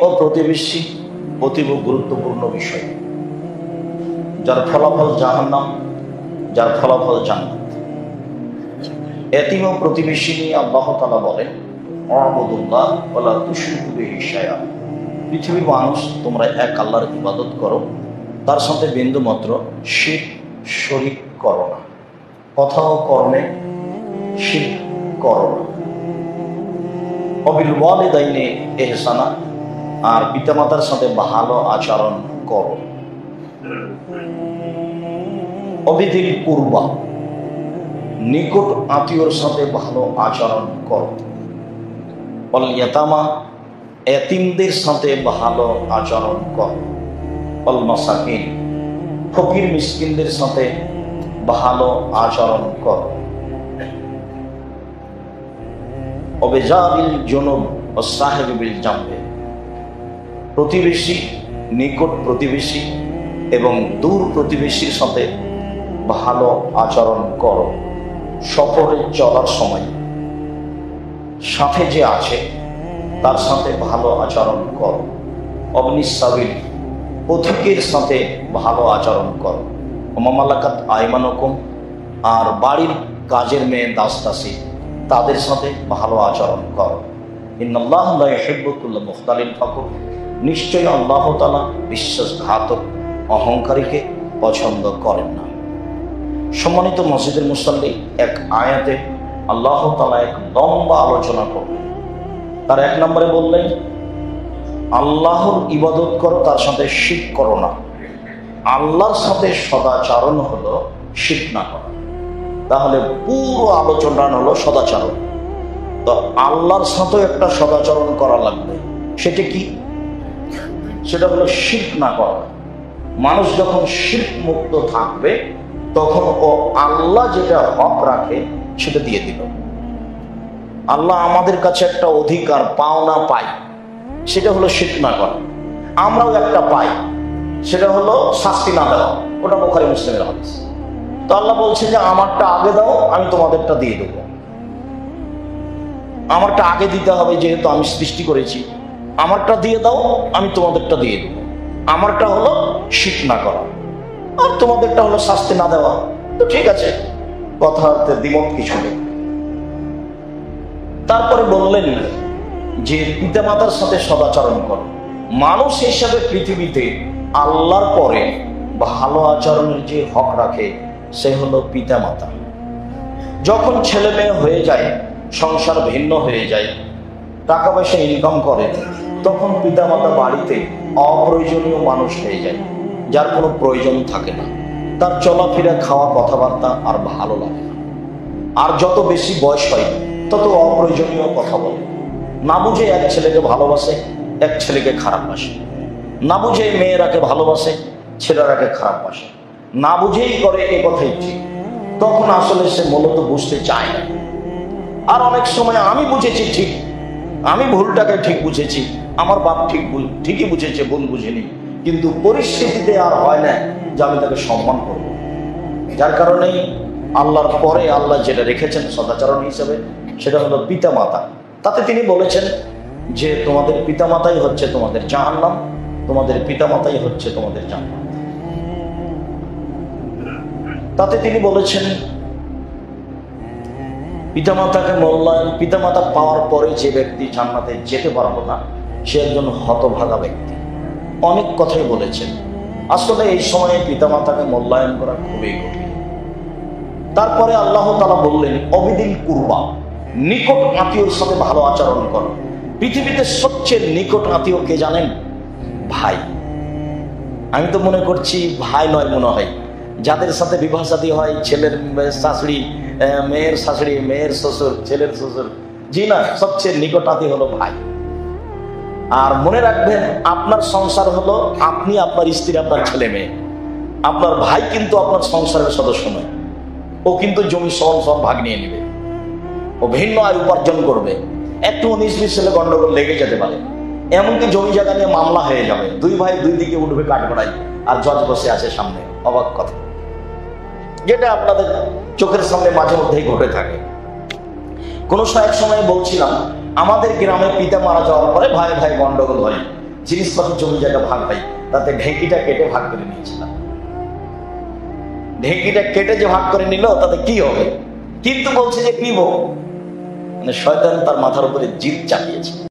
ও প্রতিবেশী অতীব গুরুত্বপূর্ণ বিষয়, যার ফলাফল জাহান্নাম, যার ফলাফল জান্নাত। এতিম ও প্রতিবেশী নিয়ে আল্লাহ তাআলা বলেন, ওয়াবুদুল্লাহ ওয়ালা তুশরিকু বিহি শাইআ। পৃথিবীর মানুষ, তোমরা এক আল্লাহর ইবাদত করো, তার সাথে বিন্দুমাত্র শিরক শরীক করো না। কথা ও কর্মে শিরক করো না। ওয়াবিল ওয়ালিদাইনি ইহসানা, আর পিতামাতার সাথে ভালো আচরণ করো। অবিধিল কুরবা, নিকট আত্মীয়র সাথে ভালো আচরণ করো। অল ইয়াতামা, এতিমদের সাথে ভালো আচরণ করো। অল মাসাকিন, ফকির মিসকিনদের সাথে ভালো আচরণ করো। অবেজাবিল জুনুব ও সাহেবিল জামবে, প্রতিবেশী, নিকট প্রতিবেশী এবং দূর প্রতিবেশীর সাথে ভালো আচরণ করো। সফরে চলার সময় সাথে যে আছে তার সাথে ভালো আচরণ করো। অবনিসাবিল, পথিকের সাথে ভালো আচরণ করো। মামালাকাত আইমানুকুম, আর বাড়ির কাজের মেয়ে দাসদাসী, তাদের সাথে ভালো আচরণ করো। ইন্নাল্লাহা লা ইউহিব্বু কুল্লা মুখতালিন ফাখুর, নিশ্চয়ই আল্লাহ তাআলা বিশ্বাসঘাতক অহংকারীকে পছন্দ করেন না। সম্মানিত মসজিদের মুসাল্লি, এক আয়াতে আল্লাহ তাআলা এক লম্বা আলোচনা করলেন। তার এক নম্বরে বললেন, আল্লাহর ইবাদত করো, তার সাথে শিরক করো না। আল্লাহর সাথে সদাচরণ হলো শিরক না করা। তাহলে পুরো আলোচনা হলো সদাচরণ। তো আল্লাহর সাথে একটা সদাচরণ করা লাগবে। সেটা কি? সেটা হলো শিরক না করা। মানুষ যখন শিরক মুক্ত থাকবে, তখন ও আল্লাহ যেটা হক রাখে সেটা দিয়ে দিল। আল্লাহ আমাদের কাছে একটা অধিকার পাওনা পাই, সেটা হলো শিরক না করা। আমরাও একটা পাই, সেটা হলো শাস্তি না দেওয়া। ওটা বুখারী মুসলিমের হাদিস। তো আল্লাহ বলছে যে আমারটা আগে দাও, আমি তোমাদেরটা দিয়ে দেব। আমারটা আগে দিতে হবে, যেহেতু আমি সৃষ্টি করেছি। আমারটা দিয়ে দাও, আমি তোমাদেরটা দিয়ে দেব। আমারটা হলো শিরক না করা, আর তোমাদেরটা হলো শাস্তি না দেওয়া। তো ঠিক আছে, কথাতে দ্বিমত কিছু নেই। তারপরে বললেন যে পিতামাতার সাথে সদাচরণ করো। মানুষ হিসাবে পৃথিবীতে আল্লাহর পরে ভালো আচরণের যে হক রাখে সে হলো পিতামাতা। যখন ছেলে মেয়ে হয়ে যায়, সংসার ভিন্ন হয়ে যায়, টাকা পয়সা ইনকাম করে, তখন পিতামাতা বাড়িতে অপ্রয়োজনীয় মানুষ হয়ে যায়, যার কোনো প্রয়োজন থাকে না। তার চলাফেরা, খাওয়া, কথাবার্তা আর ভালো লাগে না। আর যত বেশি বয়স হয় তত অপ্রয়োজনীয় কথা বলে। না বুঝে এক ছেলেকে ভালোবাসে, এক ছেলেকে খারাপ বাসে। না বুঝে মেয়েরাকে ভালোবাসে, ছেলেরাকে খারাপ বাসে। না বুঝেই করে, এ কথাই ঠিক। তখন আসলে সে মূলত বুঝতে চায় না। আর অনেক সময় আমি বুঝেছি ঠিক, আমি ভুলটাকে ঠিক বুঝেছি, আমার বাপ ঠিকই বুঝেছে, ভুল বুঝেনি। কিন্তু পরিস্থিতিতে আর হয় না যে আমি তাকে সম্মান করব। যার কারণেই আল্লাহর পরে আল্লাহ যেটা রেখেছেন সদাচরণ হিসেবে, সেটা হলো পিতামাতা। তাতে তিনি বলেছেন যে তোমাদের পিতামাতাই হচ্ছে তোমাদের জাহান্নাম, তোমাদের পিতামাতাই হচ্ছে তোমাদের জান্নাত। তাতে তিনি বলেছেন পিতামাতাকে মূল্যায়ন, পিতামাতা পাওয়ার পরে যে ব্যক্তি জান্নাতে যেতে পারবো না, সে একজন হতভাগা ব্যক্তি। অনেক কথাই বলেছেন। আসলে এই সময়ে পিতামাতাকে মূল্যায়ন করা খুবই কঠিন। তারপরে আল্লাহ তাআলা বললেন, অবিদিল কুরবা, নিকট আত্মীয়র সাথে ভালো আচরণ করো। পৃথিবীতে সবচেয়ে নিকট আত্মীয় কে জানেন? ভাই। আমি তো মনে করছি ভাই নয়, মনে হয় যাদের সাথে বিবাহ শাদী হয়, ছেলের শাশুড়ি, মেয়ের শাশুড়ি, মেয়ের শ্বশুর, ছেলের শ্বশুর, জি না, সবচেয়ে নিকট আত্মীয় হলো ভাই। আর মনে রাখবেন, আপনার সংসার হলো আপনি, আপনার স্ত্রী, আপনার ছেলে মেয়ে। আপনার ভাই কিন্তু আপনার সংসারের সদস্য নয়। ও কিন্তু জমি সব ভাগ নিয়ে নেবে, ও ভিন্ন আয় উপার্জন করবে। একটু 19-20 সালে গন্ডগোল লেগে যেতে পারে, এমনকি জমি জায়গা নিয়ে মামলা হয়ে যাবে। দুই ভাই দুই দিকে উঠবে কাঠগড়াই, আর জজ বসে আছে সামনে। অবাক কথা, যেটা আপনাদের চোখের সামনে মাঝে মধ্যেই ঘটে থাকে। এক সময় বলছিলাম, আমাদের গ্রামে পিতা মারা যাওয়ার পরে ভাই ভাই গন্ডগোল হয়। জিনিসপত্র জমি জায়গা ভাগ পাই, তাতে ঢেঁকিটা কেটে ভাগ করে নিয়েছিলাম। ঢেঁকিটা কেটে যে ভাগ করে নিল তাতে কি হবে, কিন্তু বলছে যে নিব, মানে শয়তান তার মাথার উপরে জিদ চাপিয়েছে।